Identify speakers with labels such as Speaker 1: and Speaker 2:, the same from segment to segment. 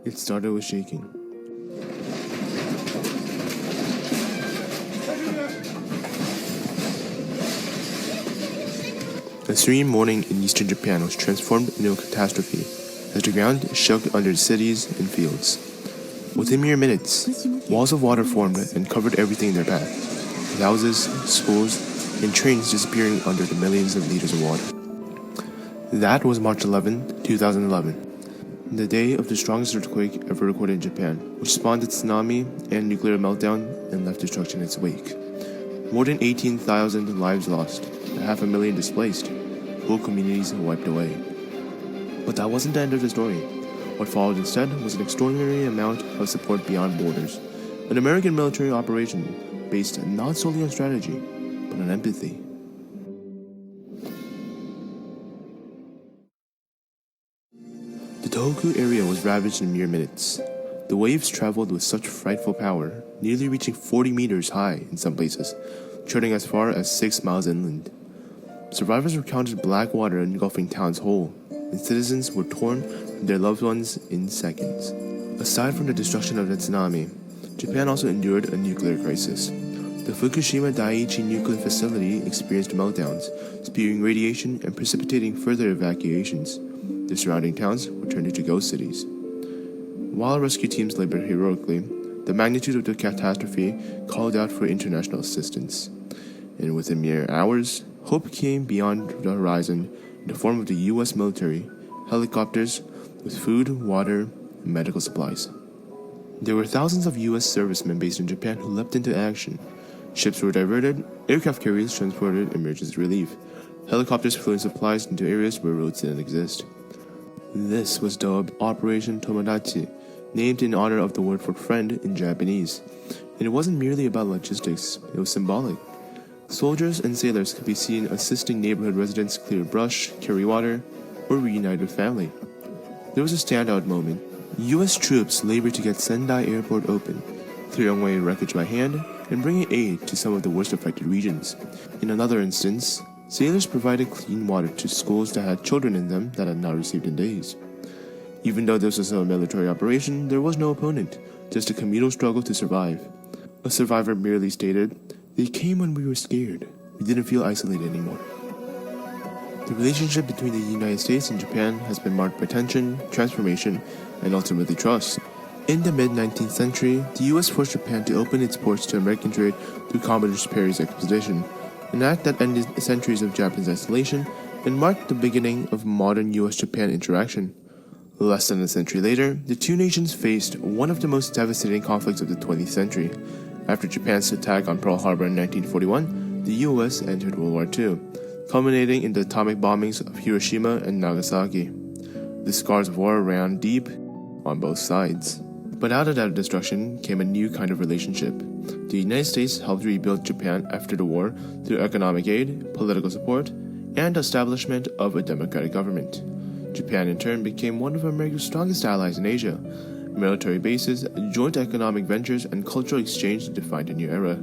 Speaker 1: It started with shaking. A serene morning in eastern Japan was transformed into a catastrophe as the ground shook under the cities and fields. Within mere minutes, walls of water formed and covered everything in their path, with houses, schools, and trains disappearing under the millions of liters of water. That was March 11, 2011, the day of the strongest earthquake ever recorded in Japan, which spawned a tsunami and nuclear meltdown and left destruction in its wake. More than 18,000 lives lost, 500,000 displaced, whole communities wiped away. But that wasn't the end of the story. What followed instead was an extraordinary amount of support beyond borders, an American military operation based not solely on strategy, but on empathy. The Tōhoku area was ravaged in mere minutes. The waves traveled with such frightful power, nearly reaching 40 meters high in some places, trending as far as 6 miles inland. Survivors recounted black water engulfing towns whole, and citizens were torn from their loved ones in seconds. Aside from the destruction of the tsunami, Japan also endured a nuclear crisis. The Fukushima Daiichi nuclear facility experienced meltdowns, spewing radiation and precipitating further evacuations. The surrounding towns were turned into ghost cities. While rescue teams labored heroically, the magnitude of the catastrophe called out for international assistance. And within mere hours, hope came beyond the horizon in the form of the U.S. military, helicopters with food, water, and medical supplies. There were thousands of U.S. servicemen based in Japan who leapt into action. Ships were diverted, aircraft carriers transported emergency relief, helicopters flew in supplies into areas where roads didn't exist. This was dubbed Operation Tomodachi, named in honor of the word for friend in Japanese. And it wasn't merely about logistics, it was symbolic. Soldiers and sailors could be seen assisting neighborhood residents clear brush, carry water, or reunite with family. There was a standout moment. U.S. troops labored to get Sendai Airport open, clearing away wreckage by hand and bringing aid to some of the worst affected regions. In another instance, sailors provided clean water to schools that had children in them that had not received in days. Even though this was a military operation, there was no opponent, just a communal struggle to survive. A survivor merely stated, "They came when we were scared. We didn't feel isolated anymore." The relationship between the United States and Japan has been marked by tension, transformation, and ultimately trust. In the mid-19th century, the U.S. forced Japan to open its ports to American trade through Commodore Perry's expedition, an act that ended centuries of Japanese isolation and marked the beginning of modern U.S.-Japan interaction. Less than a century later, the two nations faced one of the most devastating conflicts of the 20th century. After Japan's attack on Pearl Harbor in 1941, the U.S. entered World War II, culminating in the atomic bombings of Hiroshima and Nagasaki. The scars of war ran deep on both sides. But out of that destruction came a new kind of relationship. The United States helped rebuild Japan after the war through economic aid, political support, and establishment of a democratic government. Japan in turn became one of America's strongest allies in Asia. Military bases, joint economic ventures, and cultural exchange defined a new era.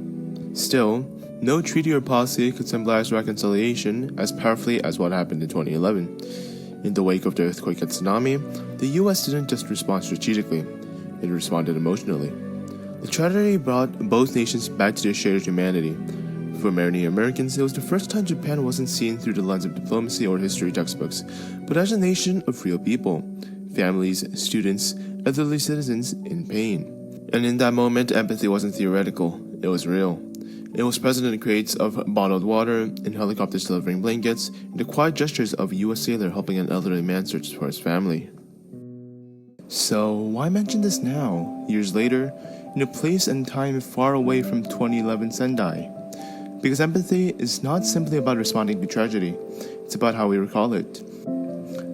Speaker 1: Still, no treaty or policy could symbolize reconciliation as powerfully as what happened in 2011. In the wake of the earthquake and tsunami, the U.S. didn't just respond strategically, it responded emotionally. The tragedy brought both nations back to their shared humanity. For many Americans, it was the first time Japan wasn't seen through the lens of diplomacy or history textbooks, but as a nation of real people, families, students, elderly citizens in pain. And in that moment, empathy wasn't theoretical, it was real. It was present in the crates of bottled water, in helicopters delivering blankets, in the quiet gestures of a U.S. sailor helping an elderly man search for his family. So, why mention this now, years later, in a place and time far away from 2011 Sendai? Because empathy is not simply about responding to tragedy, it's about how we recall it.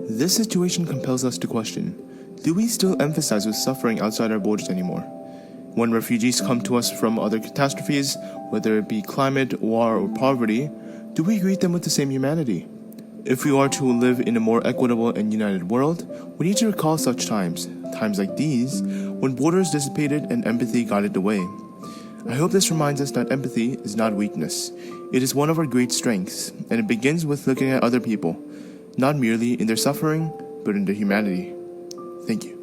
Speaker 1: This situation compels us to question, do we still emphasize with suffering outside our borders anymore? When refugees come to us from other catastrophes, whether it be climate, war, or poverty, do we greet them with the same humanity? If we are to live in a more equitable and united world, we need to recall such times like these, when borders dissipated and empathy guided the way. I hope this reminds us that empathy is not weakness. It is one of our great strengths, and it begins with looking at other people, not merely in their suffering, but in their humanity. Thank you.